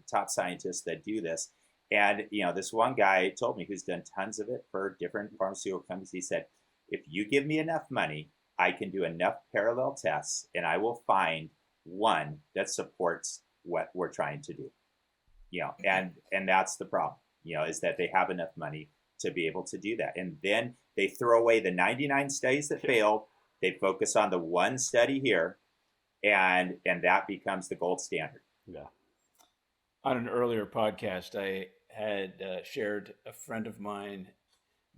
top scientists that do this. And this one guy told me, who's done tons of it for different pharmaceutical companies, he said, if you give me enough money, I can do enough parallel tests and I will find one that supports what we're trying to do. And that's the problem, is that they have enough money to be able to do that. And then they throw away the 99 studies that failed. They focus on the one study here, and that becomes the gold standard. Yeah. On an earlier podcast, I had shared a friend of mine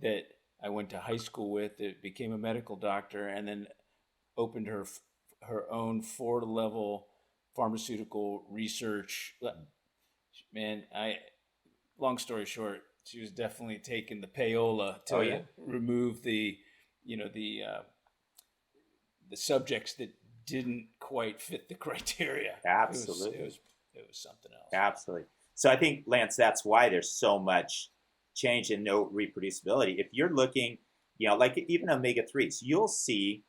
that I went to high school with, that became a medical doctor, and then opened her own 4-level pharmaceutical research. Man, long story short, she was definitely taking the payola to remove the subjects that didn't quite fit the criteria. Absolutely. It was something else. Absolutely. So I think, Lance, that's why there's so much change and no reproducibility. If you're looking, like even omega-3s, you'll see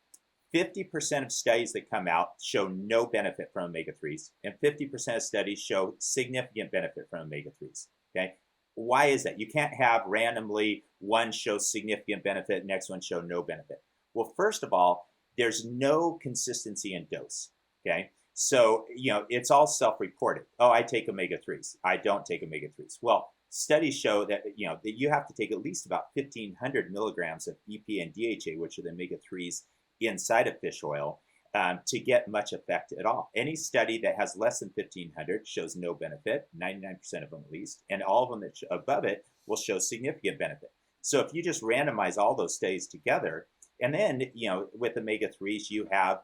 50% of studies that come out show no benefit from omega-3s, and 50% of studies show significant benefit from omega-3s. Okay. Why is that? You can't have randomly one show significant benefit, next one show no benefit. Well, first of all, there's no consistency in dose. Okay. So, it's all self-reported. Oh, I take omega-3s. I don't take omega-3s. Well, studies show that, that you have to take at least about 1,500 milligrams of EPA and DHA, which are the omega-3s inside of fish oil, to get much effect at all. Any study that has less than 1,500 shows no benefit, 99% of them at least, and all of them that above it will show significant benefit. So if you just randomize all those studies together, and then, with omega-3s, you have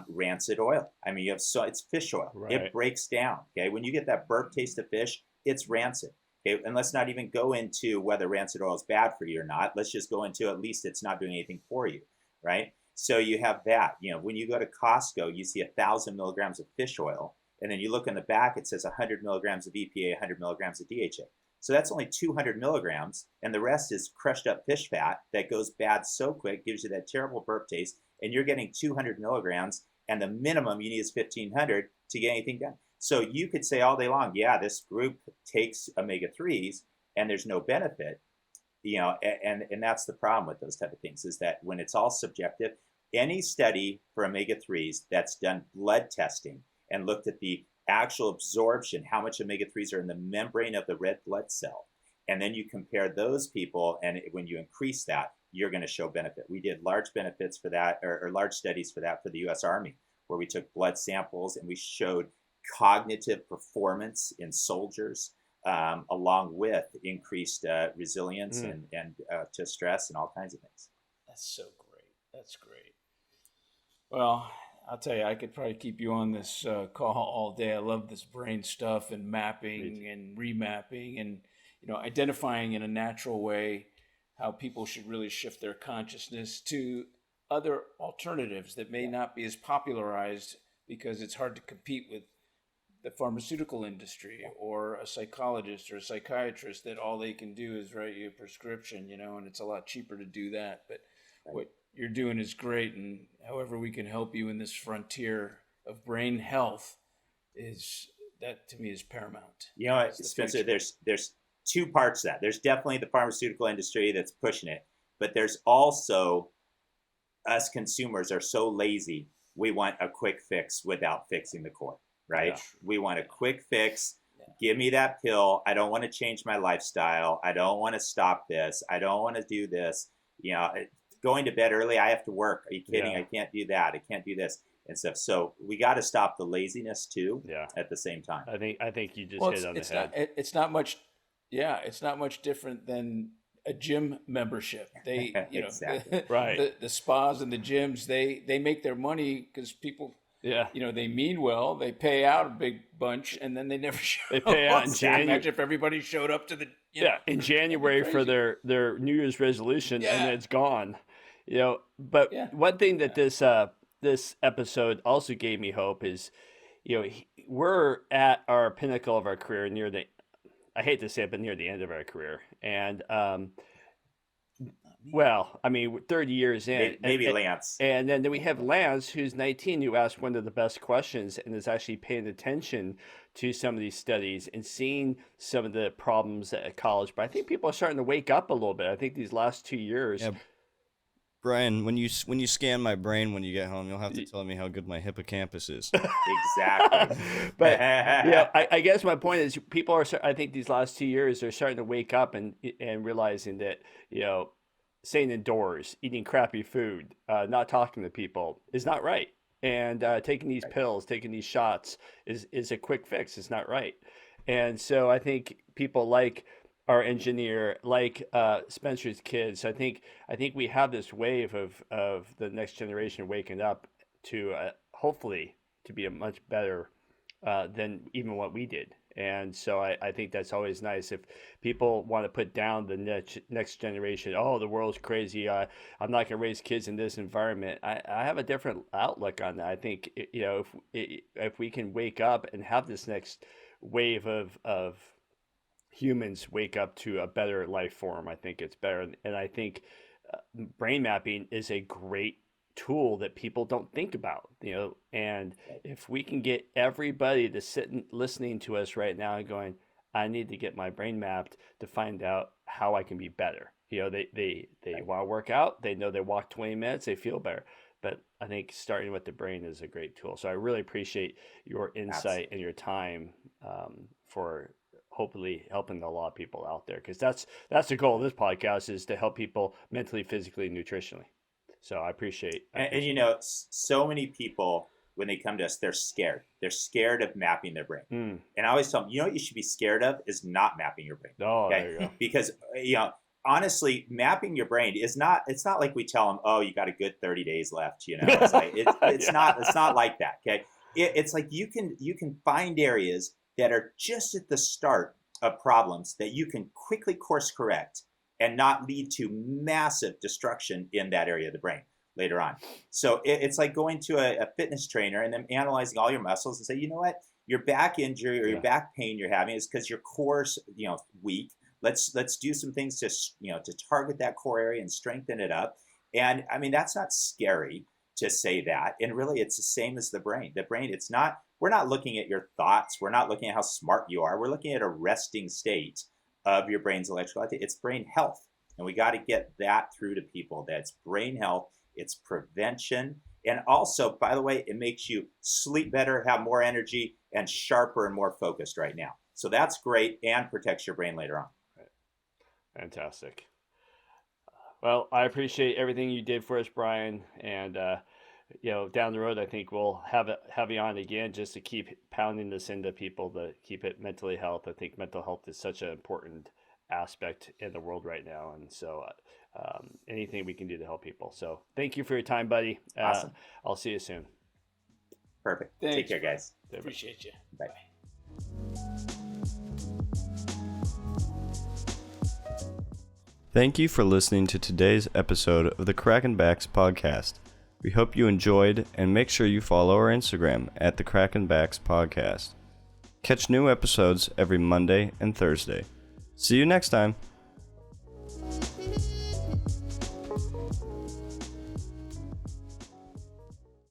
rancid oil. I mean, it's fish oil. Right. It breaks down. Okay. When you get that burp taste of fish, it's rancid. Okay. And let's not even go into whether rancid oil is bad for you or not. Let's just go into, at least it's not doing anything for you. Right. So you have that, when you go to Costco, you see 1,000 milligrams of fish oil. And then you look in the back, it says 100 milligrams of EPA, 100 milligrams of DHA. So that's only 200 milligrams. And the rest is crushed up fish fat that goes bad so quick, gives you that terrible burp taste. And you're getting 200 milligrams, and the minimum you need is 1,500 to get anything done. So you could say all day long, yeah, this group takes omega-3s and there's no benefit, and that's the problem with those type of things, is that when it's all subjective, any study for omega-3s that's done blood testing and looked at the actual absorption, how much omega-3s are in the membrane of the red blood cell, and then you compare those people, and when you increase that, you're going to show benefit. We did large benefits for that, or large studies for that for the U.S. Army, where we took blood samples and we showed cognitive performance in soldiers, along with increased resilience and to stress and all kinds of things. That's so great. That's great. Well, I'll tell you, I could probably keep you on this call all day. I love this brain stuff and mapping and remapping and, identifying in a natural way how people should really shift their consciousness to other alternatives that may not be as popularized because it's hard to compete with the pharmaceutical industry or a psychologist or a psychiatrist that all they can do is write you a prescription, and it's a lot cheaper to do that. But what you're doing is great, and however we can help you in this frontier of brain health that to me is paramount. Spencer, there's two parts to that. There's definitely the pharmaceutical industry that's pushing it, but there's also us consumers are so lazy. We want a quick fix without fixing the core, right? Yeah. We want a quick fix. Yeah. Give me that pill. I don't want to change my lifestyle. I don't want to stop this. I don't want to do this. Going to bed early, I have to work. Are you kidding? Yeah. I can't do that. I can't do this and stuff. So we got to stop the laziness too. Yeah. At the same time. I think you just hit on the head. It's not much. Yeah, it's not much different than a gym membership. They, exactly. Right. The spas and the gyms, they make their money because people, they mean well. They pay out a big bunch, and then they never show up. They pay out in January. Imagine if everybody showed up to the in January for their New Year's resolution, and then it's gone. But one thing that this episode also gave me hope is, we're at our pinnacle of our career, I hate to say it, but near the end of our career. And, 30 years in. Maybe Lance. And then we have Lance, who's 19, who asked one of the best questions and is actually paying attention to some of these studies and seeing some of the problems at college. But I think people are starting to wake up a little bit. I think these last 2 years. Yeah. Brian, when you scan my brain when you get home, you'll have to tell me how good my hippocampus is. Exactly. But I guess my point is, people are. I think these last 2 years they're starting to wake up and realizing that staying indoors, eating crappy food, not talking to people is not right, and taking these pills, taking these shots is a quick fix. It's not right, and so I think people like our engineer, like Spencer's kids. I think we have this wave of the next generation waking up to hopefully to be a much better than even what we did. And so I think that's always nice. If people want to put down the next generation, the world's crazy, I'm not going to raise kids in this environment. I have a different outlook on that. I think if we can wake up and have this next wave of humans wake up to a better life form, I think it's better. And I think brain mapping is a great tool that people don't think about, and if we can get everybody to sit and listening to us right now and going, I need to get my brain mapped to find out how I can be better. They want to work out, they know they walk 20 minutes, they feel better. But I think starting with the brain is a great tool. So I really appreciate your insight and your time for hopefully helping a lot of people out there, because that's the goal of this podcast, is to help people mentally, physically, nutritionally. So I appreciate. And so many people, when they come to us, they're scared. They're scared of mapping their brain. And I always tell them, what you should be scared of is not mapping your brain. There you go. Because honestly, mapping your brain is not. It's not like we tell them, you got a good 30 days left. It's like it's not. It's not like that. Okay. It's like you can find areas that are just at the start of problems that you can quickly course correct and not lead to massive destruction in that area of the brain later on. So it's like going to a fitness trainer and then analyzing all your muscles and say, you know what, your back injury or your back pain you're having is because your core's weak. Let's do some things to target that core area and strengthen it up. And I mean, that's not scary to say that. And really, it's the same as the brain. The brain, we're not looking at your thoughts. We're not looking at how smart you are. We're looking at a resting state of your brain's electrical activity. It's brain health. And we got to get that through to people. That's brain health. It's prevention. And also, by the way, it makes you sleep better, have more energy, and sharper and more focused right now. So that's great and protects your brain later on. Right. Fantastic. Well, I appreciate everything you did for us, Bryan, and down the road, I think we'll have you on again just to keep pounding this into people to keep it mentally health. I think mental health is such an important aspect in the world right now, and so anything we can do to help people. So thank you for your time, buddy. Awesome. I'll see you soon. Perfect. Thanks. Take care, guys. Appreciate you. Bye. Thank you for listening to today's episode of the Crackin' Backs podcast. We hope you enjoyed, and make sure you follow our Instagram at the Crackin' Backs podcast. Catch new episodes every Monday and Thursday. See you next time.